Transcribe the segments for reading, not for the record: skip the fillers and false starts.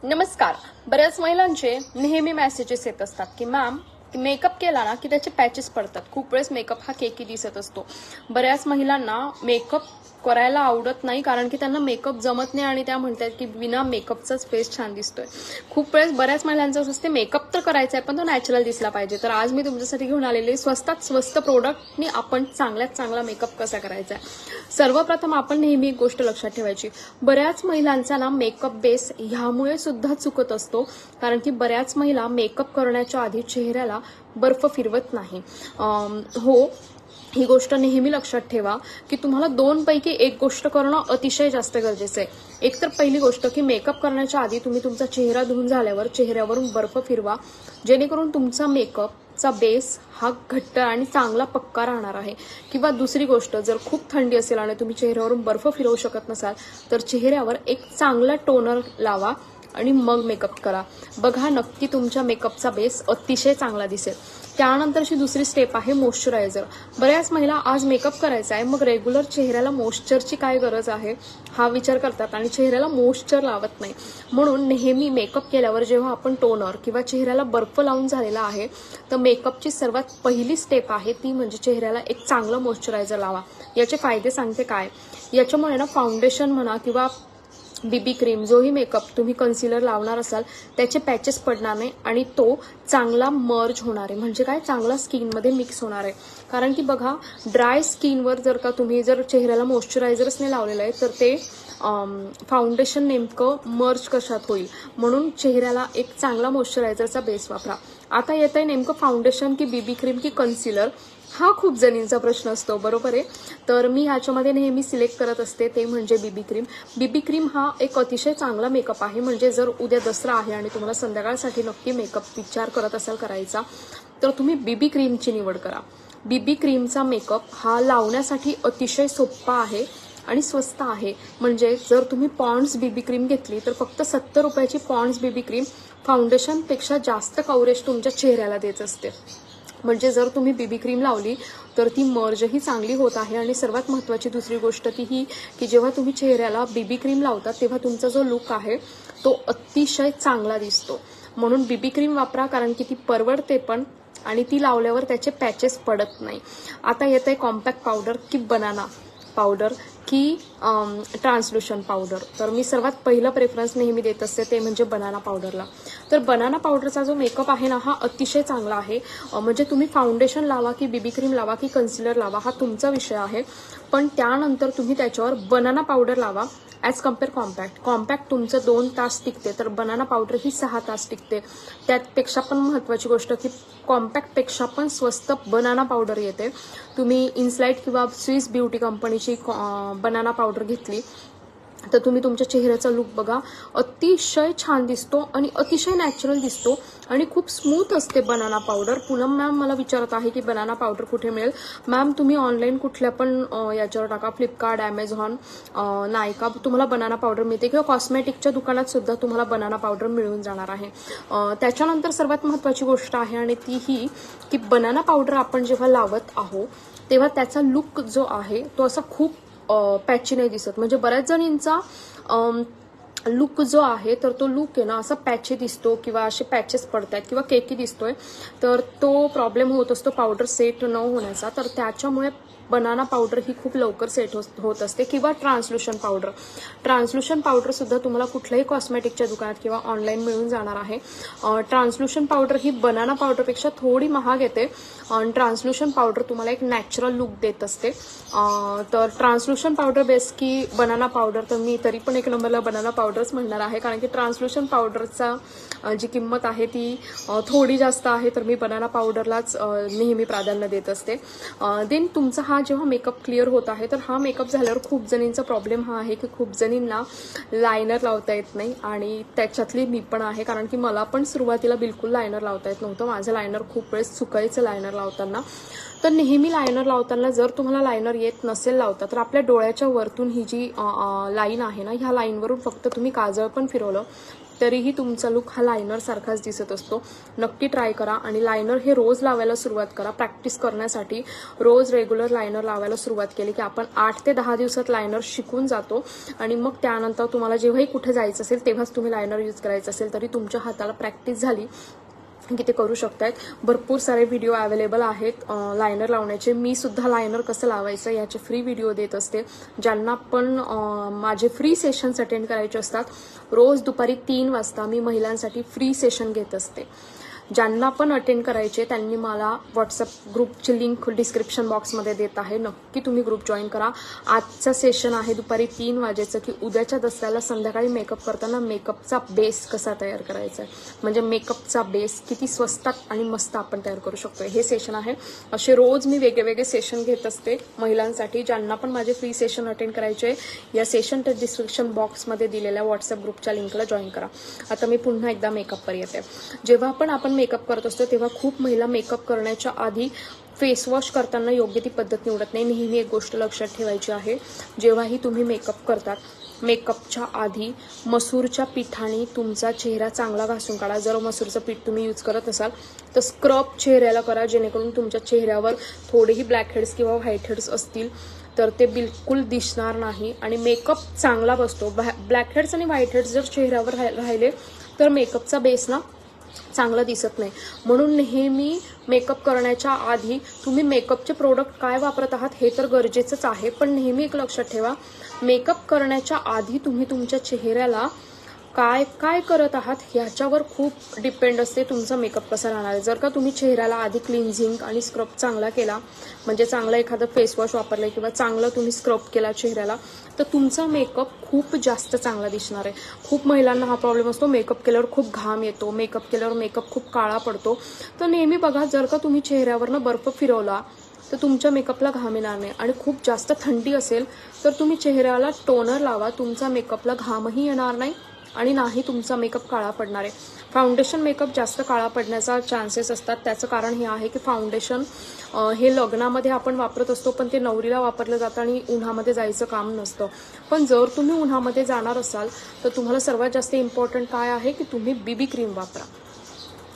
नमस्कार. बऱ्याच महिलांचे नेहमी मेसेजेस येत असतात की मॅम मेकअप केला ना की त्याचे पॅचेस पडतात. खूप वेळेस मेकअप हा केकी दिसत असतो. बऱ्याच महिलांना मेकअप करायला आवडत नाही कारण की त्यांना मेकअप जमत नाही आणि त्या म्हणतात की बिना मेकअपचाच फेस छान दिसतोय. खूप वेळेस बऱ्याच महिलांचं असं असते मेकअप तर करायचा आहे पण तो नॅचरल दिसला पाहिजे. तर आज मी तुमच्यासाठी घेऊन आलेले स्वस्तात स्वस्त प्रोडक्टनी आपण चांगल्यात चांगला मेकअप कसा करायचा आहे. सर्वप्रथम आपण नेहमी एक गोष्ट लक्षात ठेवायची, बऱ्याच महिलांचा ना मेकअप बेस ह्यामुळे सुद्धा चुकत असतो कारण की बऱ्याच महिला मेकअप करण्याच्या आधी चेहऱ्याला बर्फ फिरवत नाही. ही गोष्ट नेहमी लक्षात ठेवा की तुम्हाला दोनपैकी एक गोष्ट करणं अतिशय जास्त गरजेचं आहे. एक तर पहिली गोष्ट की मेकअप करण्याच्या आधी तुम्ही तुमचा चेहरा धुवून झाल्यावर चेहऱ्यावरून बर्फ फिरवा, जेणेकरून तुमचा मेकअपचा बेस हा घट्ट आणि चांगला पक्का राहणार आहे. किंवा दुसरी गोष्ट, जर खूप थंडी असेल आणि तुम्ही चेहऱ्यावरून बर्फ फिरवू शकत नसाल तर चेहऱ्यावर एक चांगला टोनर लावा आणि मग मेकअप करा. बघा नक्की तुमच्या मेकअपचा बेस अतिशय चांगला दिसेल. त्यानंतरची दुसरी स्टेप आहे मॉइश्चरायझर. बऱ्याच महिला आज मेकअप करायचा आहे मग रेग्युलर चेहऱ्याला मॉइश्चरची काय गरज आहे हा विचार करतात आणि चेहऱ्याला मॉइश्चर लावत नाही. म्हणून नेहमी मेकअप केल्यावर जेव्हा आपण टोनर किंवा चेहऱ्याला बर्फ लावून झालेला आहे तर मेकअपची सर्वात पहिली स्टेप आहे ती म्हणजे चेहऱ्याला एक चांगलं मॉइश्चरायझर लावा. याचे फायदे सांगते काय. याच्यामुळे ना फाउंडेशन म्हणा किंवा बीबी क्रीम, जोही मेकअप तुम्ही कन्सिलर लावणार असाल त्याचे पॅचेस पडणार नाही आणि तो चांगला मर्ज होणार आहे. म्हणजे काय, चांगला स्किनमध्ये मिक्स होणार आहे. कारण की बघा ड्राय स्किनवर जर का तुम्ही चेहऱ्याला मॉइश्चरायझरच नाही लावलेलं आहे तर ते फाउंडेशन नेमकं मर्ज कशात होईल. म्हणून चेहऱ्याला एक चांगला मॉइश्चरायझरचा बेस वापरा. आता येत आहे नेमकं फाउंडेशन की बीबी क्रीम की कन्सिलर, हा खूप जणींचा प्रश्न असतो, बरोबर आहे. तर मी ह्याच्यामध्ये नेहमी सिलेक्ट करत असते ते म्हणजे बीबी क्रीम. बीबी क्रीम हा एक अतिशय चांगला मेकअप आहे. म्हणजे जर उद्या दसरा आहे आणि तुम्हाला संध्याकाळसाठी नक्की मेकअप विचार करत असाल करायचा तर तुम्ही बीबी क्रीमची निवड करा. बीबी क्रीमचा मेकअप हा लावण्यासाठी अतिशय सोपा आहे आणि स्वस्त आहे. म्हणजे जर तुम्ही पॉन्ड्स बीबी क्रीम घेतली तर फक्त 70 रुपयाची पॉन्ड्स बीबी क्रीम फाउंडेशनपेक्षा जास्त कव्हरेज तुमच्या चेहऱ्याला देत असते. म्हणजे जर तुम्ही बीबी क्रीम लावली तर ती मर्जही चांगली होत आहे. आणि सर्वात महत्त्वाची दुसरी गोष्ट ती ही की जेव्हा तुम्ही चेहऱ्याला बीबी क्रीम लावता तेव्हा तुमचा जो लुक आहे तो अतिशय चांगला दिसतो. म्हणून बीबी क्रीम वापरा कारण की ती परवडते पण आणि ती लावल्यावर त्याचे पॅचेस पडत नाही. आता येत आहे कॉम्पॅक्ट पावडर की बनाना पावडर की ट्रान्सल्युशन पावडर. तर मी सर्वात पहिलं प्रेफरन्स नेहमी देत असते ते म्हणजे बनाना पावडरला. तर बनाना पावडरचा जो मेकअप आहे ना हा अतिशय चांगला आहे. म्हणजे तुम्ही फाउंडेशन लावा की बीबी क्रीम लावा की कन्सिलर लावा हा तुमचा विषय आहे, पण त्यानंतर तुम्ही त्याच्यावर बनाना पावडर लावा ॲज कम्पेअर कॉम्पॅक्ट तुमचं 2 तास टिकते तर बनाना पावडर ही 6 तास टिकते. त्यापेक्षा पण महत्त्वाची गोष्ट की कॉम्पॅक्टपेक्षा पण स्वस्त बनाना पावडर येते. तुम्ही इन्स्लाइट किंवा स्विस ब्युटी कंपनीची बनाना पावडर घेतली तर तुम्ही तुमच्या चेहऱ्याचा लुक बघा अतिशय छान दिसतो आणि अतिशय नॅचरल दिसतो आणि खूप स्मूथ असते बनाना पावडर. पूनम मॅम मला विचारत आहे की बनाना पावडर कुठे मिळेल. मॅम तुम्ही ऑनलाईन कुठल्या पण याच्यावर टाका, फ्लिपकार्ट, ॲमेझॉन, नायका, तुम्हाला बनाना पावडर मिळते किंवा कॉस्मेटिकच्या दुकानात सुद्धा तुम्हाला बनाना पावडर मिळून जाणार आहे. त्याच्यानंतर सर्वात महत्त्वाची गोष्ट आहे आणि ती ही की बनाना पावडर आपण जेव्हा लावत आहोत तेव्हा त्याचा लुक जो आहे तो असा खूप पॅची नाही दिसत. म्हणजे बऱ्याच जणींचा लुक जो आहे तर तो लुक आहे ना असा पॅची दिसतो किंवा असे पॅचेस पडतात किंवा केकी दिसतोय तर तो प्रॉब्लेम होत असतो पावडर सेट न होण्याचा. तर त्याच्यामुळे बनाना पावडर ही खूप लवकर सेट होत असते. किंवा ट्रान्सल्युशन पावडर सुद्धा तुम्हाला कुठल्याही कॉस्मेटिकच्या दुकानात किंवा ऑनलाईन मिळून जाणार आहे. ट्रान्सल्युशन पावडर ही बनाना पावडरपेक्षा थोडी महाग येते आणि ट्रान्सल्युशन पावडर तुम्हाला एक नॅचरल लुक देत असते. तर ट्रान्सल्युशन पावडर बेस्ट की बनाना पावडर, तर मी तरी पण एक नंबरला बनाना पावडरच म्हणणार आहे कारण की ट्रान्सल्युशन पावडरचा जी किंमत आहे ती थोडी जास्त आहे तर मी बनाना पावडरलाच नेहमी प्राधान्य देत असते. देन तुमचा हा जेव्हा मेकअप क्लिअर होत आहे तर हा मेकअप झाल्यावर खूप जणींचा प्रॉब्लेम हा आहे की खूप जणींना लायनर लावता येत नाही आणि त्याच्यातली मी पण आहे कारण की मला पण सुरुवातीला बिलकुल लायनर लावता येत नव्हतं. माझं लायनर खूप वेळेस चुकायचं लायनर लावताना. तर नेहमी लायनर लावताना जर तुम्हाला लायनर येत नसेल लावता तर आपल्या डोळ्याच्या वरतून ही जी लाईन आहे ना ह्या लाईनवरून फक्त तुम्ही काजळ पण फिरवलं तरीही तुमचा लुक हा लायनर सारखाच दिसत असतो. नक्की ट्राय करा. आणि लायनर हे रोज लावायला सुरुवात करा. प्रॅक्टिस करण्यासाठी रोज रेग्युलर लायनर लावायला सुरुवात केली की आपण 8 ते 10 दिवसात लायनर शिकून जातो. आणि मग त्यानंतर तुम्हाला जेव्हाही कुठे जायचं असेल तेव्हाच तुम्ही लायनर यूज करायचं असेल तरी तुमच्या हाताला प्रॅक्टिस झाली की ते करू शकतायत. भरपूर सारे व्हिडिओ अवेलेबल आहेत लायनर लावण्याचे. मी सुद्धा लायनर कसं लावायचं याचे फ्री व्हिडिओ देत असते. ज्यांना पण माझे फ्री सेशन्स अटेंड करायचे असतात, रोज दुपारी 3 वाजता मी महिलांसाठी फ्री सेशन घेत असते. ज्यांना पण अटेंड करायचे त्यांनी मला व्हॉट्सअप ग्रुपची लिंक डिस्क्रिप्शन बॉक्समध्ये देत आहे. नक्की तुम्ही ग्रुप जॉईन करा. आजचा सेशन आहे दुपारी 3 वाजेचं की उद्याच्या दसऱ्याला संध्याकाळी मेकअप करताना मेकअपचा बेस कसा तयार करायचा आहे, म्हणजे मेकअपचा बेस किती स्वस्तात आणि मस्त आपण तयार करू शकतो, हे सेशन आहे. असे रोज मी वेगळे सेशन घेत असते महिलांसाठी. ज्यांना पण माझे फ्री सेशन अटेंड करायचे या सेशनच्या डिस्क्रिप्शन बॉक्समध्ये दिलेल्या व्हॉट्सअप ग्रुपच्या लिंकला जॉईन करा. आता मी पुन्हा एकदा मेकअपवर येते. जेव्हा पण आपण मेकअप करत असतो तेव्हा खूप महिला मेकअप करण्याच्या आधी फेस वॉश करताना योग्य ती पद्धत निवडत नाही. नेहमी एक गोष्ट लक्षात ठेवायची आहे, जेव्हाही तुम्ही मेकअप करतात मेकअपच्या आधी मसूरच्या पिठाने तुमचा चेहरा चांगला घासून काढा. जर मसूरचं पीठ तुम्ही यूज करत असाल तर स्क्रब चेहऱ्याला करा, जेणेकरून तुमच्या चेहऱ्यावर थोडेही ब्लॅक हेड्स किंवा व्हाईट हेड्स असतील तर ते बिलकुल दिसणार नाही आणि मेकअप चांगला बसतो. ब्लॅक हेड्स आणि व्हाईट हेड्स जर चेहऱ्यावर राहिले तर मेकअपचा बेस ना चांगलं दिसत नाही. म्हणून नेहमी मेकअप करण्याच्या आधी तुम्ही मेकअपचे प्रोडक्ट काय वापरत आहात हे तर गरजेचंच आहे, पण नेहमी एक लक्षात ठेवा, मेकअप करण्याच्या आधी तुम्ही तुमच्या चेहऱ्याला काय काय करत आहात ह्याच्यावर खूप डिपेंड असते तुमचा मेकअप कसा राहणार आहे. जर का तुम्ही चेहऱ्याला आधी क्लिन्झिंग आणि स्क्रब चांगला केला, म्हणजे चांगलं एखादं फेस वॉश वापरलं किंवा चांगलं तुम्ही स्क्रब केला चेहऱ्याला, तर तुमचा मेकअप खूप जास्त चांगला दिसणार आहे. खूप महिलांना हा प्रॉब्लेम असतो, मेकअप केल्यावर खूप घाम येतो, मेकअप केल्यावर मेकअप खूप काळा पडतो. तर नेहमी बघा, जर का तुम्ही चेहऱ्यावरनं बर्फ फिरवला तर तुमच्या मेकअपला घाम येणार नाही. आणि खूप जास्त थंडी असेल तर तुम्ही चेहऱ्याला टोनर लावा, तुमचा मेकअपला घामही येणार नाही आणि नाही तुमचा मेकअप काळा पडणार आहे. फाउंडेशन मेकअप जास्त काळा पडण्याचा चान्सेस असतात. त्याचं कारण हे आहे की फाउंडेशन हे लग्नामध्ये आपण वापरत असतो, पण ते नवरीला वापरलं जातं आणि उन्हामध्ये जायचं काम नसतं. पण जर तुम्ही उन्हामध्ये जाणार असाल तर तुम्हाला सर्वात जास्त इम्पॉर्टंट काय आहे की तुम्ही बीबी क्रीम वापरा.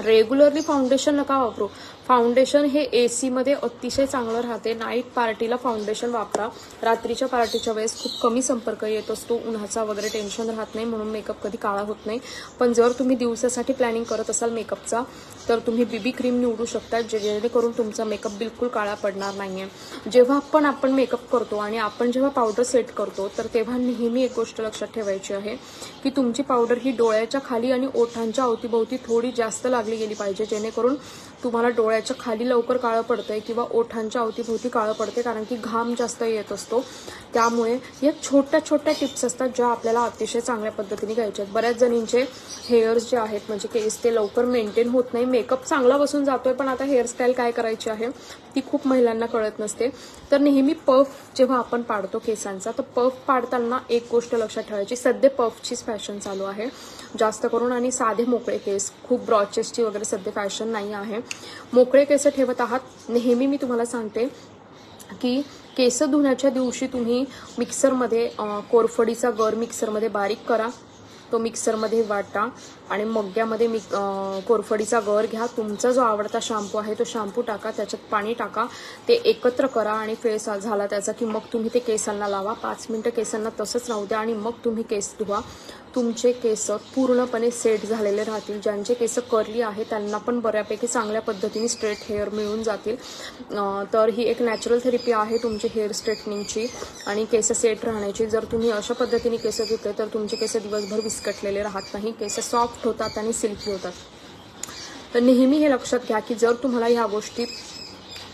रेग्युलरली फाउंडेशन नका वापरू. फाउंडेशन हे AC मध्ये अतिशय चांगलं राहते. नाईट पार्टीला फाउंडेशन वापरा. रात्रीच्या पार्टीच्या वेळेस खूप कमी संपर्क येत असतो, उन्हाचा वगैरे टेन्शन राहत नाही, म्हणून मेकअप कधी काळा होत नाही. पण जर तुम्ही दिवसासाठी प्लॅनिंग करत असाल मेकअपचा तर तुम्ही बीबी क्रीम निवडू शकता, जेणेकरून तुमचा मेकअप बिलकुल काळा पडणार नाहीये. जेव्हा पण आपण मेकअप करतो आणि आपण जेव्हा पावडर सेट करतो तर तेव्हा नेहमी एक गोष्ट लक्षात ठेवायची आहे की तुमची पावडर ही डोळ्याच्या खाली आणि ओठांच्या अवतीभोवती थोडी जास्त लागली गेली पाहिजे, जेणेकरून तुम्हाला डोळ्याच्या खाली लवकर काळं पडतंय किंवा ओठांच्या अवतीभोवती काळं पडते, कारण की घाम जास्त येत असतो. त्यामुळे या छोट्या छोट्या टिप्स असतात ज्या आपल्याला अतिशय चांगल्या पद्धतीने घ्यायच्या आहेत. बऱ्याच जणींचे हेअर्स जे आहेत म्हणजे केस ते लवकर मेंटेन होत नाही. मेकअप चांगला बसून जातोय पण आता हेअरस्टाईल काय करायची आहे ती खूप महिलांना कळत नसते. तर नेहमी पफ जेव्हा आपण पाडतो केसांचा, तर पफ पाडताना एक गोष्ट लक्षात ठेवायची, सध्या पफचीच फॅशन चालू आहे जास्त करून, आणि साधे मोकळे केस, खूप ब्रॉड चेस्टची वगैरे सध्या फॅशन नाही आहे. मोकळे केस ठेवत आहात, नेहमी मी तुम्हाला सांगते की केस धुण्याच्या दिवशी तुम्ही मिक्सरमध्ये कोरफडीचा गर मिक्सरमध्ये बारीक करा, तो मिक्सरमध्ये वाटा आणि मग्ग्यामध्ये कोरफडीचा गर घ्या. तुमचा जो आवडता शॅम्पू आहे तो शॅम्पू टाका, त्याच्यात पाणी टाका, ते एकत्र करा आणि फेस झाला त्याचा की मग तुम्ही ते केसांना लावा. 5 मिनिटं केसांना तसंच राहू द्या आणि मग तुम्ही केस धुवा. तुमचे केस पूर्णपणे सेट झालेले राहतील. ज्यांचे केस कर्ली आहे त्यांना पण बऱ्यापैकी चांगल्या पद्धतीने स्ट्रेट हेअर मिळून जातील. तर ही एक नॅचरल थेरपी आहे तुमची हेअर स्ट्रेटनिंगची आणि केस सेट राहण्याची. जर तुम्ही अशा पद्धतीने केस धुतले तर तुमचे केस दिवसभर विस्कटलेले राहत नाही, केस सॉफ्ट होतात आणि सिल्की होतात. तर नेहमी हे लक्षात घ्या की जर तुम्हाला ह्या गोष्टी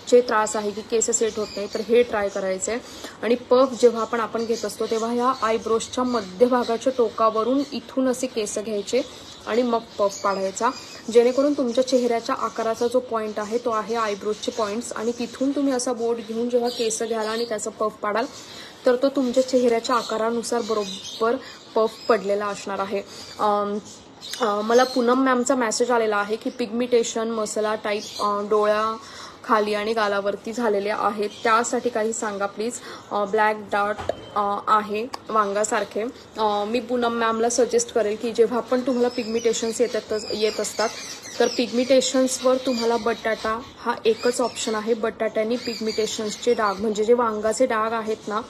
चे त्रास आहे की केस सेट होत नाही तर हे ट्राय करायचे. आणि पफ जेव्हा आपण घेत असतो तेव्हा ह्या आयब्रोजच्या मध्यभागाच्या टोकावरून इथून असे केस घ्यायचे आणि मग पफ पाडायचा, जेणेकरून तुमच्या चेहऱ्याच्या आकाराचा जो पॉइंट आहे तो आहे आयब्रोजचे पॉइंट्स, आणि तिथून तुम्ही असा बोट घेऊन जेव्हा केस घ्याल आणि त्याचा पफ पाडाल तर तो तुमच्या चेहऱ्याच्या आकारानुसार बरोबर पफ पडलेला असणार आहे. मला पूनम मॅमचा मेसेज आलेला आहे की पिगमिटेशन, मसाला टाईप, डोळ्या खाली आणि गालावरती झालेले आहेत, त्यासाठी काही सांगा प्लीज. ब्लॅक डॉट आहे वांगासारखे. मी पूनम मॅमला सजेस्ट करेल की जेव्हा पण तुम्हाला पिगमिटेशन्स येत असतात तर पिगमिटेशन्सवर तुम्हाला बटाटा हा एकच ऑप्शन आहे. बटाट्याने पिगमिटेशन्सचे डाग म्हणजे जे वांगाचे डाग आहेत ना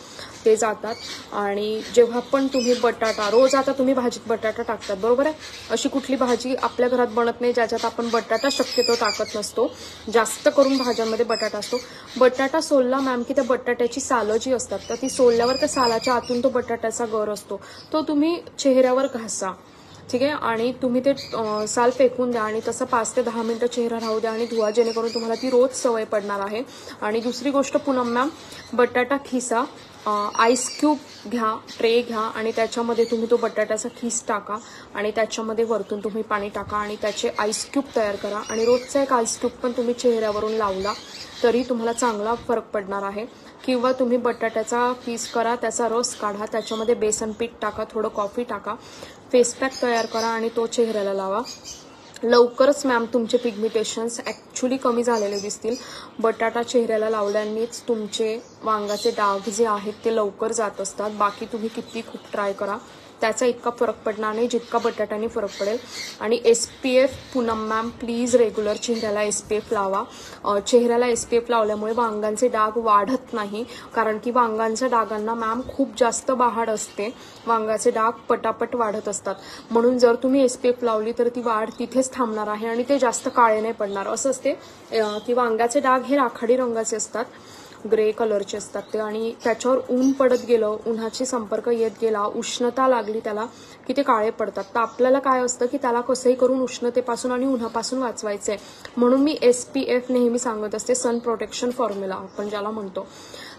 ते जातात. आणि जेव्हा पण तुम्ही बटाटा रोज, आता तुम्ही भाजीत बटाटा टाकतात बरोबर आहे, अशी कुठली भाजी आपल्या घरात बनत नाही ज्याच्यात आपण बटाटा शक्यतो टाकत नसतो. जास्त करून भाज्यांमध्ये बटाटा असतो. बटाटा सोलला मॅम की त्या बटाट्याची सालं जी असतात तर ती सोलल्यावर त्या सालाच्या आतून तो बटाट्याचा गर असतो तो तुम्ही चेहऱ्यावर घासा, ठीक आहे. आणि तुम्ही ते साल फेकून द्या आणि तसं 5 ते 10 मिनिटं चेहरा राहू द्या आणि धुवा, जेणेकरून तुम्हाला ती रोज सवय पडणार आहे. आणि दुसरी गोष्ट पूनम मॅम, बटाटा खिसा, आईस क्यूब घ्या, ट्रे घ्या आणि त्याच्यामध्ये तुम्ही तो बटाट्याचा खिस टाका आणि त्याच्यामध्ये वरतून तुम्ही पाणी टाका आणि त्याचे आईस क्यूब तयार करा. आणि रोजचा एक आईस क्यूब पण तुम्ही चेहऱ्यावरून लावला तरी तुम्हाला चांगला फरक पडणार आहे. किंवा तुम्ही बटाट्याचा पीस करा, त्याचा रस काढा, त्याच्यामध्ये बेसन पीठ टाका, थोडं कॉफी टाका, फेस पॅक तयार करा आणि तो चेहऱ्याला लावा. लवकरच मॅम तुमचे पिगमिटेशन्स ॲक्च्युली कमी झालेले दिसतील. बटाटा चेहऱ्याला लावल्यानेच तुमचे वांगाचे डाग जे आहेत ते लवकर जात असतात. बाकी तुम्ही किती खूप ट्राय करा, त्याचा इतका फरक पडणार नाही जितका बटाट्याने फरक पडेल. आणि SPF Poonam ma'am please regular चेहऱ्याला SPF लावा. चेहऱ्याला SPF लावल्यामुळे वांगांचे डाग वाढत नाही, कारण की वांगांच्या डागांना मॅम खूप जास्त बहाड असते, वांगाचे डाग पटापट वाढत असतात. म्हणून जर तुम्ही SPF लावली तर ती वाढ तिथेच थांबणार आहे आणि ते जास्त काळे नाही पडणार. असं असते की वांगाचे डाग हे राखाडी रंगाचे असतात, ग्रे कलरचे असतात ते, आणि त्याच्यावर ऊन पडत गेलं, उन्हाची संपर्क येत गेला, उष्णता लागली त्याला की ते काळे पडतात. तर आपल्याला काय असतं की त्याला कसंही करून उष्णतेपासून आणि उन्हापासून वाचवायचं आहे. म्हणून मी SPF नेहमी सांगत असते, सन प्रोटेक्शन फॉर्म्युला आपण ज्याला म्हणतो.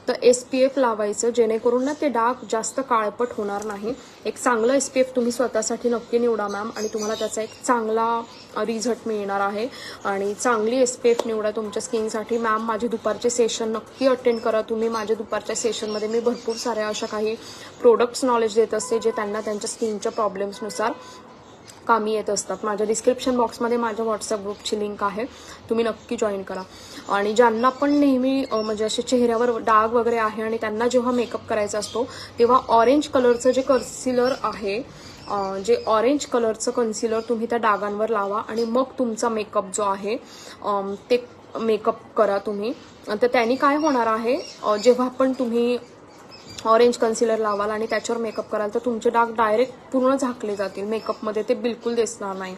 तर SPF लावायचं जेणेकरून ना ते डाग जास्त काळपट होणार नाही. एक चांगलं SPF तुम्ही स्वतःसाठी नक्की निवडा मॅम आणि तुम्हाला त्याचा एक चांगला रिझल्ट मिळणार आहे. आणि चांगली SPF निवडा तुमच्या स्किनसाठी. मॅम माझे दुपारचे सेशन नक्की अटेंड करा तुम्ही. माझ्या दुपारच्या सेशनमध्ये मी भरपूर साऱ्या अशा काही प्रोडक्ट्स नॉलेज देत असते जे त्यांना त्यांच्या स्किनच्या प्रॉब्लेम्सनुसार कामी येत असतात. माझ्या डिस्क्रिप्शन बॉक्समध्ये माझ्या व्हॉट्सअप ग्रुपची लिंक आहे, तुम्ही नक्की जॉईन करा. आणि ज्यांना पण नेहमी म्हणजे असे चेहऱ्यावर डाग वगैरे आहे आणि त्यांना जेव्हा मेकअप करायचा असतो तेव्हा ऑरेंज कलरचं जे कन्सिलर आहे, जे ऑरेंज कलरचं कन्सिलर तुम्ही त्या डागांवर लावा आणि मग तुमचा मेकअप जो आहे ते मेकअप करा तुम्ही. तर त्याने काय होणार आहे, जेव्हा पण तुम्ही ऑरेंज कन्सिलर लावाल आणि त्याच्यावर मेकअप कराल तर तुमचे डाग डायरेक्ट पूर्ण झाकले जातील, मेकअपमध्ये ते बिलकुल दिसणार नाही.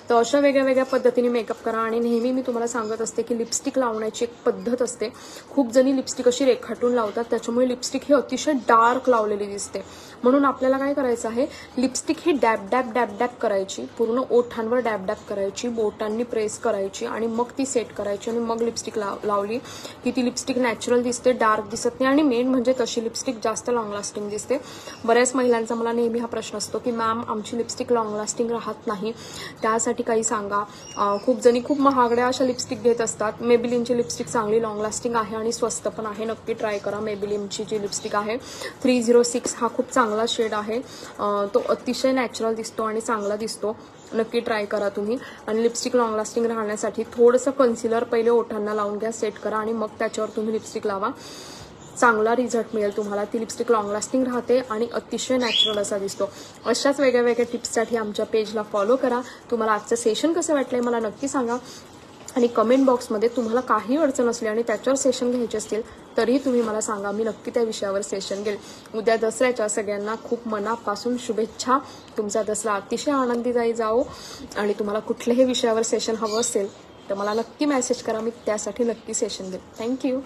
तर अशा वेगळ्या वेगळ्या पद्धतीने मेकअप करा. आणि नेहमी मी तुम्हाला सांगत असते की लिपस्टिक लावण्याची एक पद्धत असते. खूप जणी लिपस्टिक अशी रेखाटून लावतात, त्याच्यामुळे लिपस्टिक ही अतिशय डार्क लावलेली दिसते. म्हणून आपल्याला काय करायचं आहे, लिपस्टिक ही डॅब डॅब डॅब डॅब करायची, पूर्ण ओठांवर डॅब डॅब करायची, बोटांनी प्रेस करायची आणि मग ती सेट करायची आणि मग लिपस्टिक लावली की ती लिपस्टिक नॅचरल दिसते, डार्क दिसत नाही. आणि मेन म्हणजे तशी लिपस्टिक जास्त लॉंग लास्टिंग दिसते. बऱ्याच महिलांचा मला नेहमी हा प्रश्न असतो की मॅम आमची लिपस्टिक लॉंग लास्टिंग राहत नाही, त्यासाठी काही सांगा. खूप जणी खूप महागड्या अशा लिपस्टिक घेत असतात. मेबिलिनची लिपस्टिक चांगली लॉंग लास्टिंग आहे आणि स्वस्त पण आहे, नक्की ट्राय करा. मेबिलिनची जी लिपस्टिक आहे 306 हा खूप चांगला शेड आहे, तो अतिशय नॅचरल दिसतो आणि चांगला दिसतो, नक्की ट्राय करा तुम्ही. आणि लिपस्टिक लॉंग लास्टिंग राहण्यासाठी थोडंसं कन्सिलर पहिले ओठांना लावून घ्या, सेट करा आणि मग त्याच्यावर तुम्ही लिपस्टिक लावा, चांगला रिझल्ट मिळेल तुम्हाला. ती लिपस्टिक लॉंग लास्टिंग राहते आणि अतिशय नॅचरल असा दिसतो. अशाच वेगळ्या वेगळ्या टिप्ससाठी आमच्या पेजला फॉलो करा. तुम्हाला आजचं सेशन कसं वाटलंय मला नक्की सांगा आणि कमेंट बॉक्समध्ये तुम्हाला काही अडचण असली आणि त्याच्यावर सेशन घ्यायचे असतील तरीही तुम्ही मला सांगा, मी नक्की त्या विषयावर सेशन घेईल. उद्या दसऱ्याच्या सगळ्यांना खूप मनापासून शुभेच्छा. तुमचा दसरा अतिशय आनंदीदायी जाओ आणि तुम्हाला कुठल्याही विषयावर सेशन हवं असेल तर मला नक्की मेसेज करा, मी त्यासाठी नक्की सेशन देईल. थँक्यू.